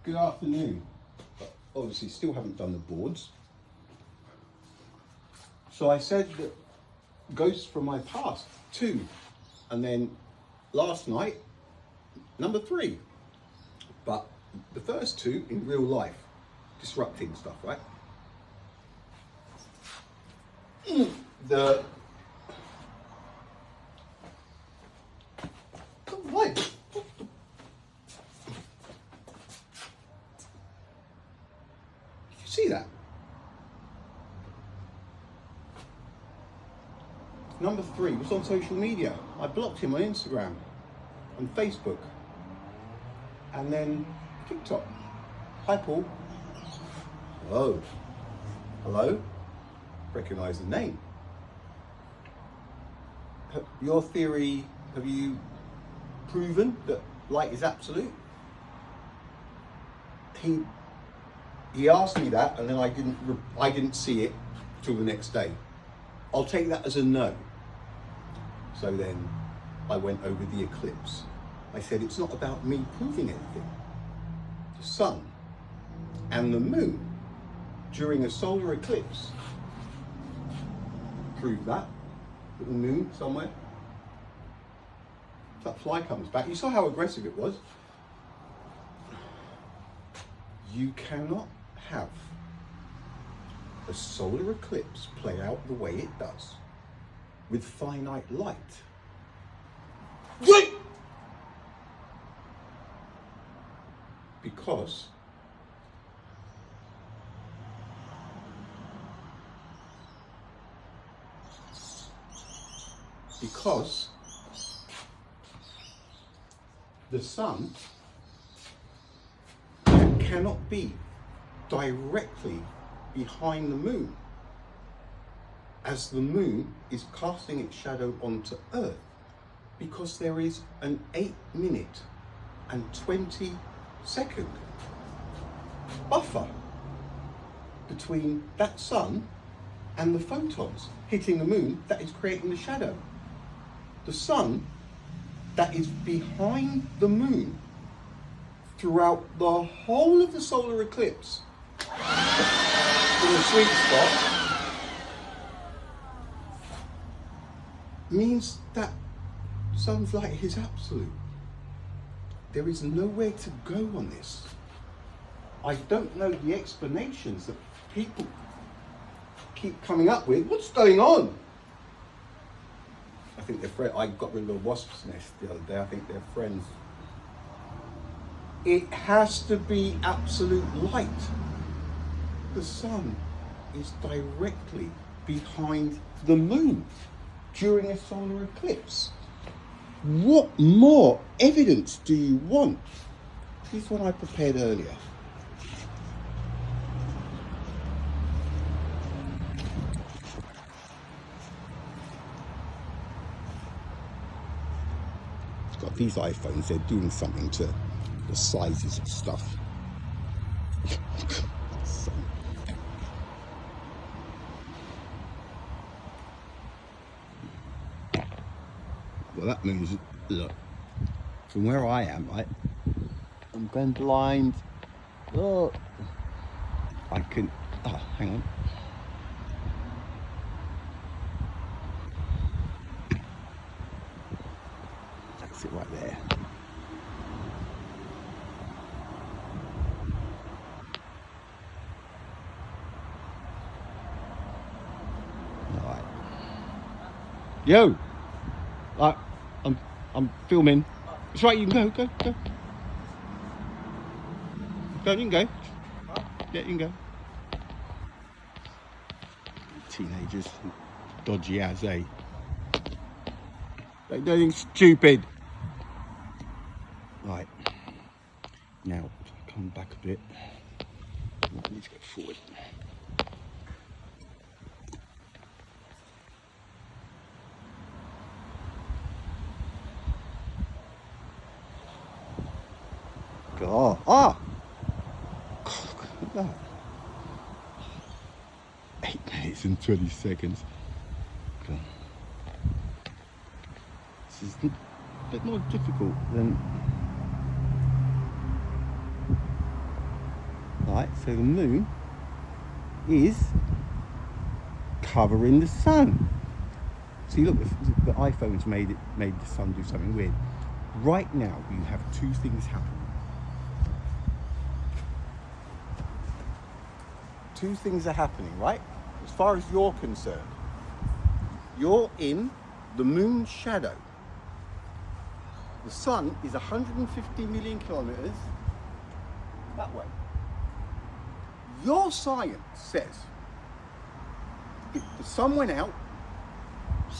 Good afternoon. Obviously still haven't done the boards. So I said that ghosts from my past, 2. And then last night, number 3. But the first 2 in real life, disrupting stuff, right? What? You see that? Number 3 was on social media. I blocked him on Instagram, on Facebook, and then TikTok. Hi, Paul. Hello. Hello? Recognise the name. Your theory, have you proven that light is absolute? He asked me that, and then I didn't see it till the next day. I'll take that as a no. So then I went over the eclipse. I said it's not about me proving anything. The sun and the moon during a solar eclipse prove that. Little moon somewhere. That fly comes back. You saw how aggressive it was. You cannot have a solar eclipse play out the way it does with finite light. Right! Because the sun cannot be directly behind the moon, as the moon is casting its shadow onto Earth, because there is an 8-minute and 20-second buffer between that sun and the photons hitting the moon that is creating the shadow. The sun that is behind the moon throughout the whole of the solar eclipse in the sweet spot means that sun's light is absolute. There is nowhere to go on this. I don't know the explanations that people keep coming up with. What's going on? I think they're friends. I got rid of a wasp's nest the other day. I think they're friends. It has to be absolute light. The sun is directly behind the moon during a solar eclipse. What more evidence do you want? Here's one I prepared earlier. It's got these iPhones, they're doing something to the sizes of stuff. Well, that means, look, from where I am, right, I'm going blind. Oh, I can, hang on. That's it right there. All right. Yo! I'm filming. It's right, you can go. Go, you can go. Yeah, you can go. Teenagers, dodgy as, eh? Don't do anything stupid. Right. Now, come back a bit. I need to go forward. God. Look at that. 8 minutes and 20 seconds. God. This is a bit more difficult than sunlight, so the moon is covering the sun. See, look, the iPhone's made the sun do something weird. Right now, you have two things happening. Two things are happening, right? As far as you're concerned, you're in the moon's shadow. The sun is 150 million kilometers that way. Your science says if the sun went out,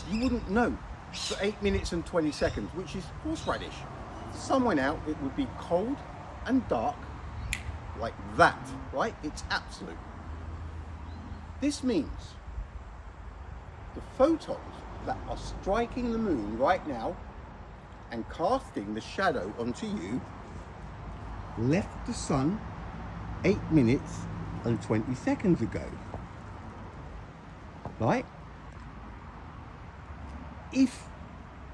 you wouldn't know for 8 minutes and 20 seconds, which is horseradish. If the sun went out, it would be cold and dark like that, right? It's absolute. This means the photons that are striking the moon right now and casting the shadow onto you left the sun 8 minutes and 20 seconds ago, right? If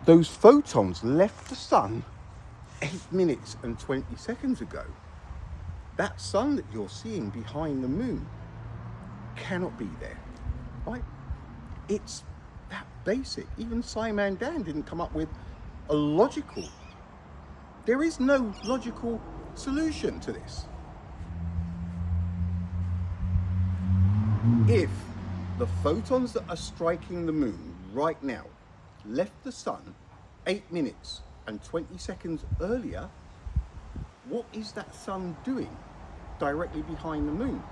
those photons left the sun 8 minutes and 20 seconds ago, that sun that you're seeing behind the moon cannot be there, right? It's that basic. Even Simon Dan didn't come up with a logical. There is no logical solution to this. If the photons that are striking the moon right now left the sun 8 minutes and 20 seconds earlier, what is that sun doing directly behind the moon?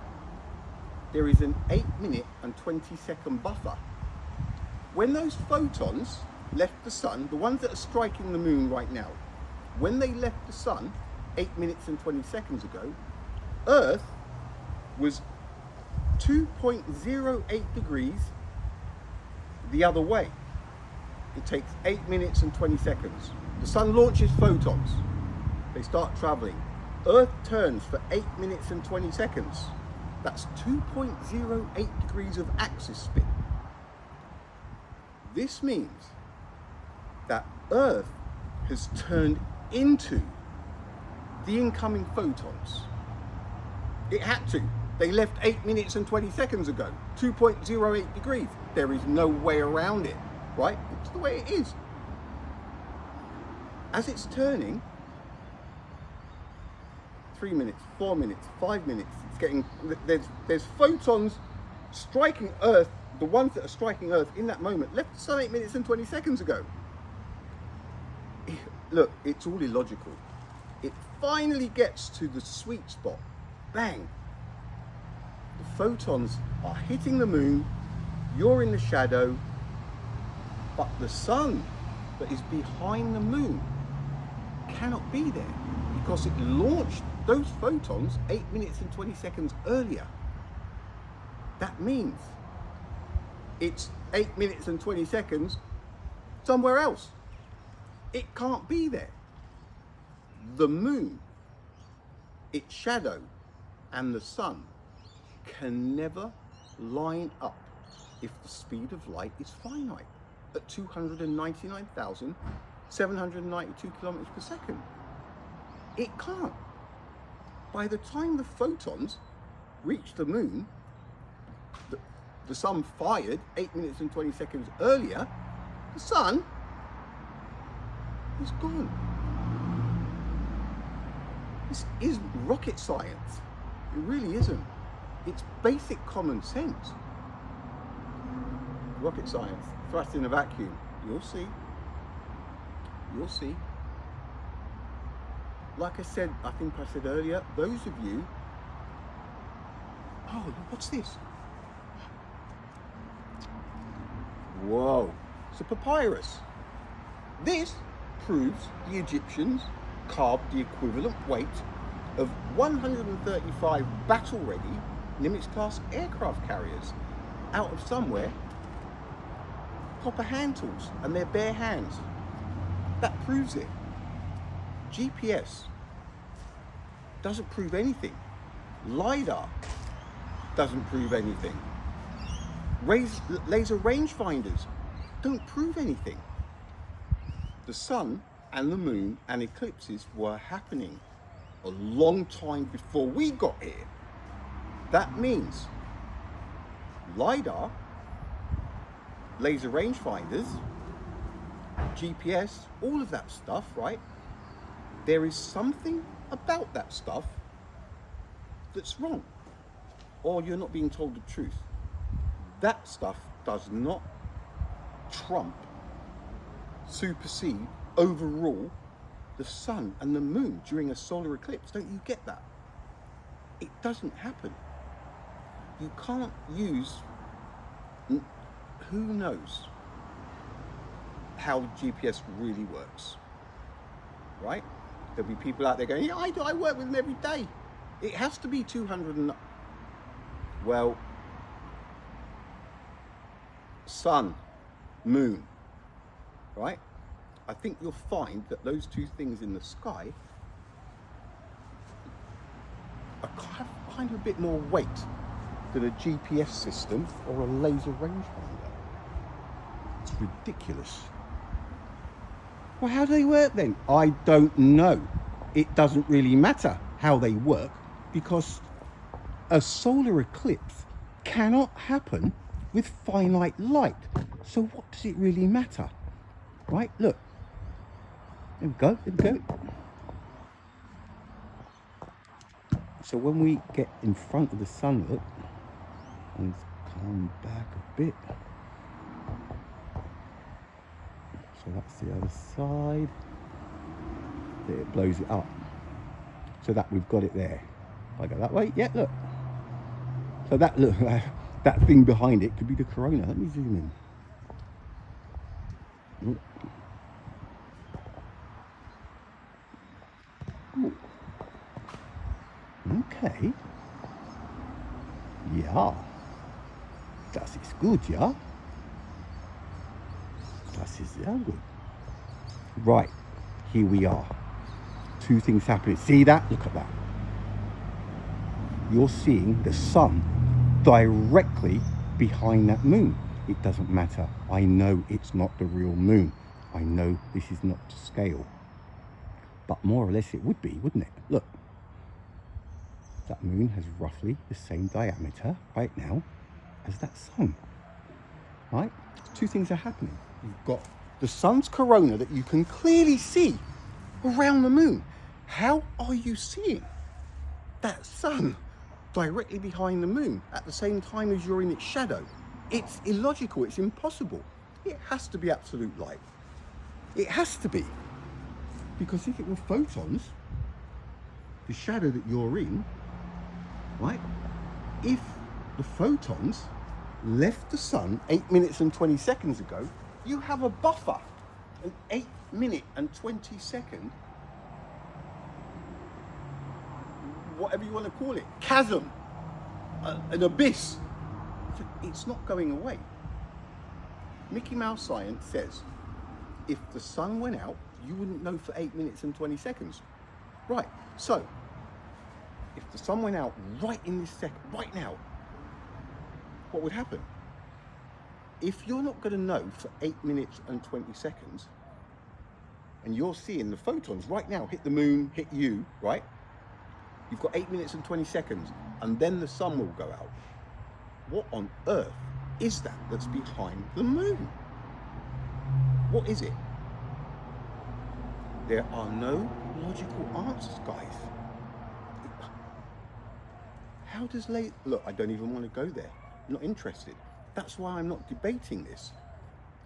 There is an 8 minute and 20 second buffer. When those photons left the sun, the ones that are striking the moon right now, when they left the sun 8 minutes and 20 seconds ago, Earth was 2.08 degrees the other way. It takes 8 minutes and 20 seconds. The sun launches photons. They start traveling. Earth turns for 8 minutes and 20 seconds. That's 2.08 degrees of axis spin. This means that Earth has turned into the incoming photons. It had to. They left 8 minutes and 20 seconds ago, 2.08 degrees. There is no way around it, right? It's the way it is. As it's turning, 3 minutes, 4 minutes, 5 minutes, it's getting, there's photons striking Earth, the ones that are striking Earth in that moment, left the sun 8 minutes and 20 seconds ago. Look, it's all illogical. It finally gets to the sweet spot. Bang. The photons are hitting the moon, you're in the shadow, but the sun that is behind the moon cannot be there because it launched those photons 8 minutes and 20 seconds earlier. That means it's 8 minutes and 20 seconds somewhere else. It can't be there. The moon, its shadow, and the sun can never line up if the speed of light is finite at 299,792 kilometers per second. It can't. By the time the photons reach the moon, the sun fired 8 minutes and 20 seconds earlier, the sun is gone. This isn't rocket science. It really isn't. It's basic common sense. Rocket science, thrust in a vacuum. You'll see. You'll see. Like I said, I think I said earlier, those of you... Oh, what's this? Whoa, it's a papyrus. This proves the Egyptians carved the equivalent weight of 135 battle-ready Nimitz-class aircraft carriers out of somewhere, copper hand tools and their bare hands. That proves it. GPS doesn't prove anything. LiDAR doesn't prove anything. Laser rangefinders don't prove anything. The sun and the moon and eclipses were happening a long time before we got here. That means LiDAR, laser rangefinders, GPS, all of that stuff, right? There is something about that stuff that's wrong, or you're not being told the truth. That stuff does not trump, supersede, overrule the sun and the moon during a solar eclipse. Don't you get that? It doesn't happen. You can't use, who knows how GPS really works, right? There'll be people out there going, yeah, I work with them every day. It has to be 200 and... Well, sun, moon, right? I think you'll find that those two things in the sky are kind of a bit more weight than a GPS system or a laser rangefinder. It's ridiculous. Well, how do they work then? I don't know. It doesn't really matter how they work, because a solar eclipse cannot happen with finite light. So what does it really matter? Right, look. There we go, there we go. So when we get in front of the sun, look, and come back a bit. So that's the other side. There, it blows it up. So that we've got it there. If I go that way, yeah, look. So that, look, that thing behind it could be the corona. Let me zoom in. Ooh. Okay. Ja. Das ist gut, ja? Das ist sehr gut. Right, here we are. Two things happening. See that? Look at that. You're seeing the sun directly behind that moon. It doesn't matter. I know it's not the real moon. I know this is not to scale. But more or less it would be, wouldn't it? Look. That moon has roughly the same diameter right now as that sun. Right? Two things are happening. You've got the sun's corona that you can clearly see around the moon. How are you seeing that sun directly behind the moon at the same time as you're in its shadow? It's illogical, it's impossible. It has to be absolute light. It has to be. Because if it were photons, the shadow that you're in, right? If the photons left the sun 8 minutes and 20 seconds ago, you have a buffer, an 8 minute and 20 second, whatever you want to call it, chasm, an abyss. It's not going away. Mickey Mouse science says if the sun went out, you wouldn't know for 8 minutes and 20 seconds. Right, so if the sun went out right in this second, right now, what would happen? If you're not going to know for 8 minutes and 20 seconds, and you're seeing the photons right now hit the moon, hit you, right? You've got 8 minutes and 20 seconds, and then the sun will go out. What on earth is that that's behind the moon? What is it? There are no logical answers, guys. How does look, I don't even want to go there. I'm not interested. That's why I'm not debating this.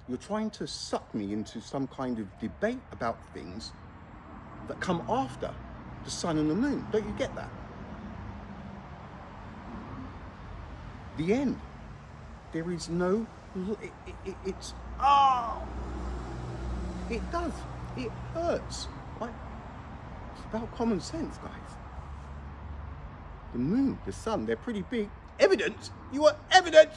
You're trying to suck me into some kind of debate about things that come after the sun and the moon. Don't you get that? The end. There is no, it's, it does. It hurts. Right? It's about common sense, guys. The moon, the sun, they're pretty big. Evidence? You want evidence?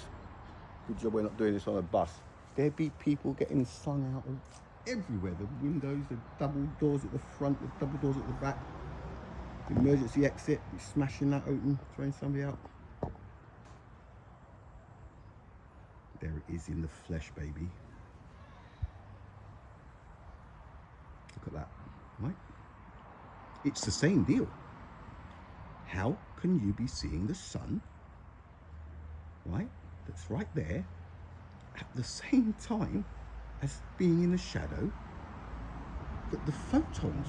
Good job we're not doing this on a bus. There'd be people getting slung out of everywhere. The windows, the double doors at the front, the double doors at the back. The emergency exit, you're smashing that open, throwing somebody out. There it is in the flesh, baby. Look at that, right? It's the same deal. How can you be seeing the sun right, that's right there, at the same time as being in the shadow, that the photons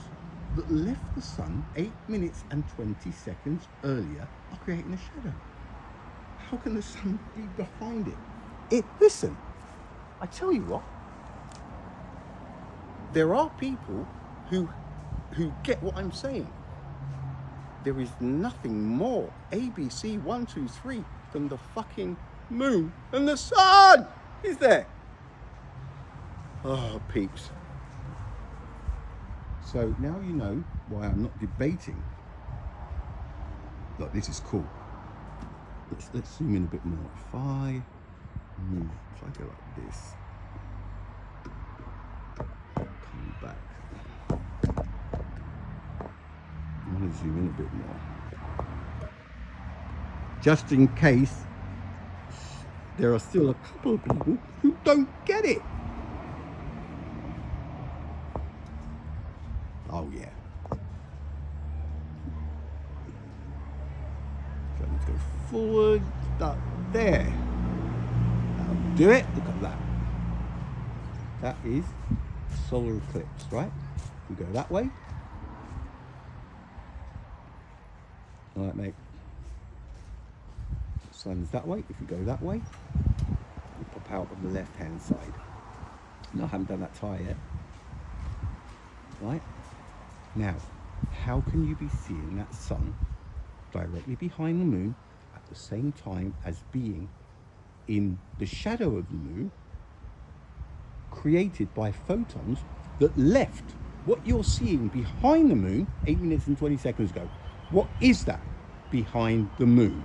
that left the sun 8 minutes and 20 seconds earlier are creating a shadow. How can the sun be behind it? Listen, I tell you what, there are people who get what I'm saying. There is nothing more ABC 1, 2, 3 than the fucking moon and the sun is there. Oh, peeps. So now you know why I'm not debating. Look, this is cool. Let's zoom in a bit more. If I go like this, come back. I'm going to zoom in a bit more, just in case there are still a couple of people who don't get it. Oh yeah. So let's go forward, start there. That'll do it. Look at that. That is solar eclipse, right? We go that way. All right, mate. The sun's that way. If we go that way, we pop out on the left-hand side. No, I haven't done that tie yet. Right? Now, how can you be seeing that sun directly behind the moon at the same time as being in the shadow of the moon, created by photons that left what you're seeing behind the moon 8 minutes and 20 seconds ago? What is that behind the moon?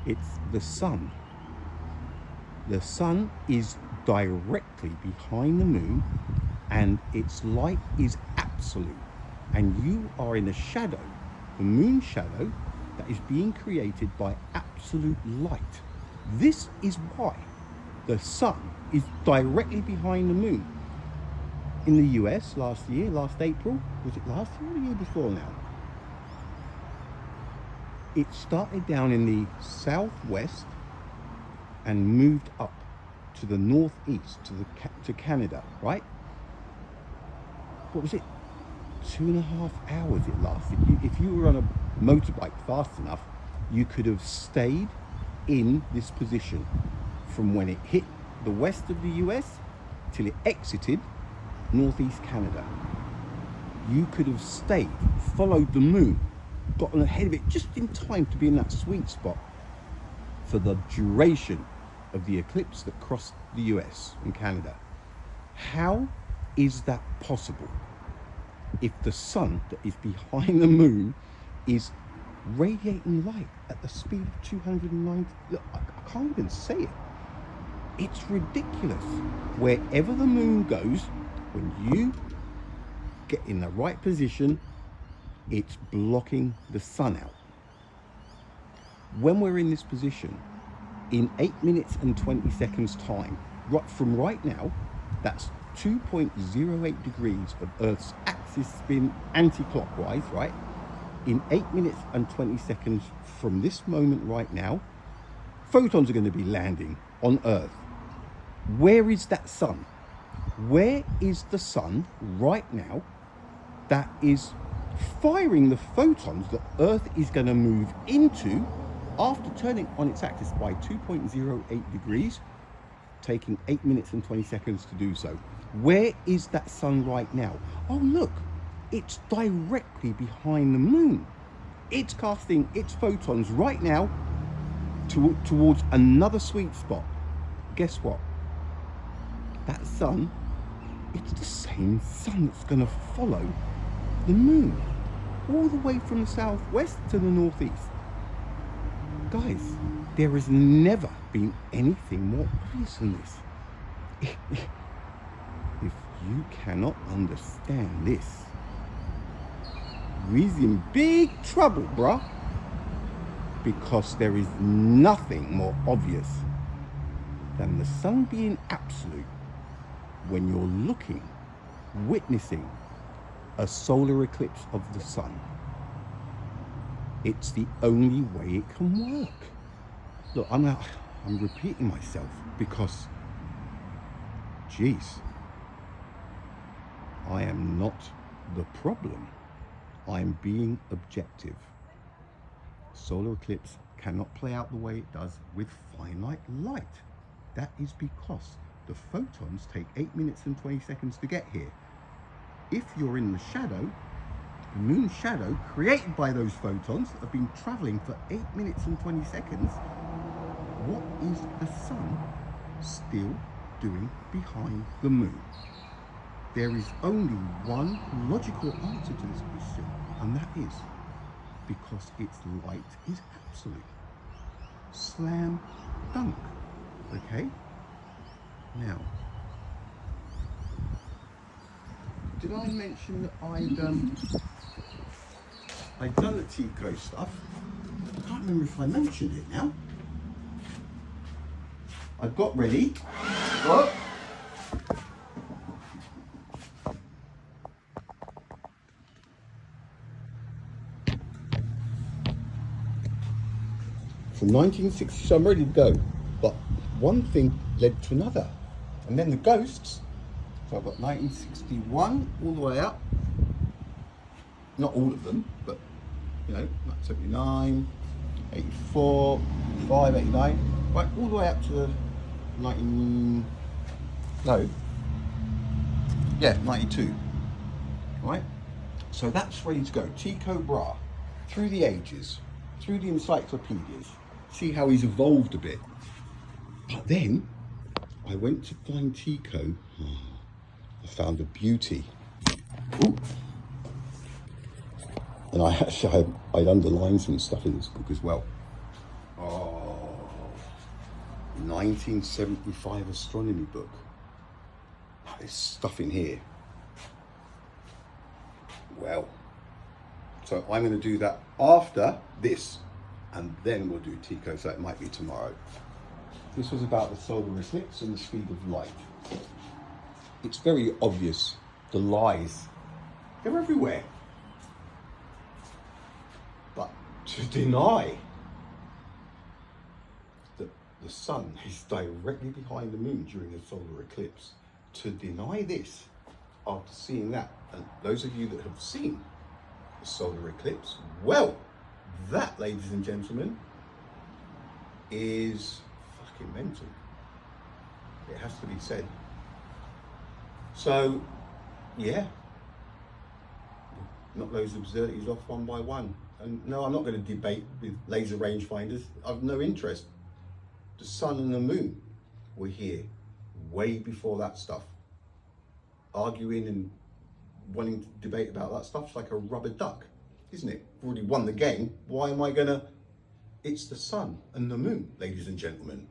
It's the sun. The sun is directly behind the moon and its light is absolute. And you are in a shadow, the moon shadow, that is being created by absolute light. This is why the sun is directly behind the moon. In the US last April, was it last year or the year before now? It started down in the southwest and moved up to the northeast, to Canada, right? What was it? 2.5 hours it lasted. If you were on a motorbike fast enough, you could have stayed in this position from when it hit the west of the US till it exited northeast Canada. You could have stayed, followed the moon, gotten ahead of it just in time to be in that sweet spot for the duration of the eclipse that crossed the US and Canada. How is that possible if the sun that is behind the moon is radiating light at the speed of 290? Look, I can't even say it. It's ridiculous. Wherever the moon goes, when you get in the right position, it's blocking the sun out. When we're in this position, in 8 minutes and 20 seconds time, from right now, that's 2.08 degrees of Earth's axis spin anti-clockwise, right? In 8 minutes and 20 seconds from this moment right now, photons are going to be landing on Earth. Where is that sun? Where is the sun right now that is firing the photons that Earth is going to move into after turning on its axis by 2.08 degrees, taking 8 minutes and 20 seconds to do so? Where is that sun right now? Oh, look, it's directly behind the moon. It's casting its photons right now towards another sweet spot. Guess what? That sun, it's the same sun that's going to follow the moon all the way from the southwest to the northeast. Guys, there has never been anything more obvious than this. If you cannot understand this, we're in big trouble, bruh. Because there is nothing more obvious than the sun being absolute when you're witnessing a solar eclipse of the sun. It's the only way it can work. Look, I'm repeating myself because, geez, I am not the problem. I'm being objective. Solar eclipse cannot play out the way it does with finite light. That is because the photons take 8 minutes and 20 seconds to get here. If you're in the shadow, the moon's shadow created by those photons have been traveling for 8 minutes and 20 seconds. What is the sun still doing behind the moon? There is only one logical answer to this question, and that is because its light is absolute. Slam dunk. Okay? Now, did I mention that I'd done the Tico stuff? I can't remember if I mentioned it now. I got ready. Oh. From 1960, so I'm ready to go. But one thing led to another. And then the ghosts. So I've got 1961 all the way up. Not all of them, but you know, 79, 84, 85, 89, right, all the way up to 92, right? So that's ready to go. Tycho Brahe, through the ages, through the encyclopedias, see how he's evolved a bit. But then I went to find Tycho. I found a beauty. Ooh. And I'd underlined some stuff in this book as well. Oh, 1975 astronomy book. There's stuff in here. Well, so I'm going to do that after this, and then we'll do Tycho, so it might be tomorrow. This was about the solar eclipse and the speed of light. It's very obvious, the lies, they're everywhere. But to deny that the sun is directly behind the moon during a solar eclipse, to deny this after seeing that, and those of you that have seen the solar eclipse, well, that, ladies and gentlemen, is fucking mental. It has to be said. So, yeah, knock those absurdities off one by one. And no, I'm not going to debate with laser rangefinders. I've no interest. The sun and the moon were here way before that stuff. Arguing and wanting to debate about that stuff's like a rubber duck, isn't it? We've already won the game. Why am I gonna? It's the sun and the moon, ladies and gentlemen.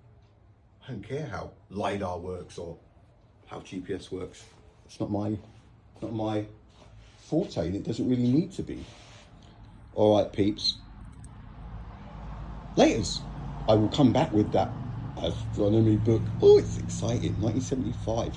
I don't care how LiDAR works or how GPS works. It's not my forte, and it doesn't really need to be. All right, peeps. Laters, I will come back with that astronomy book. Oh, it's exciting. 1975.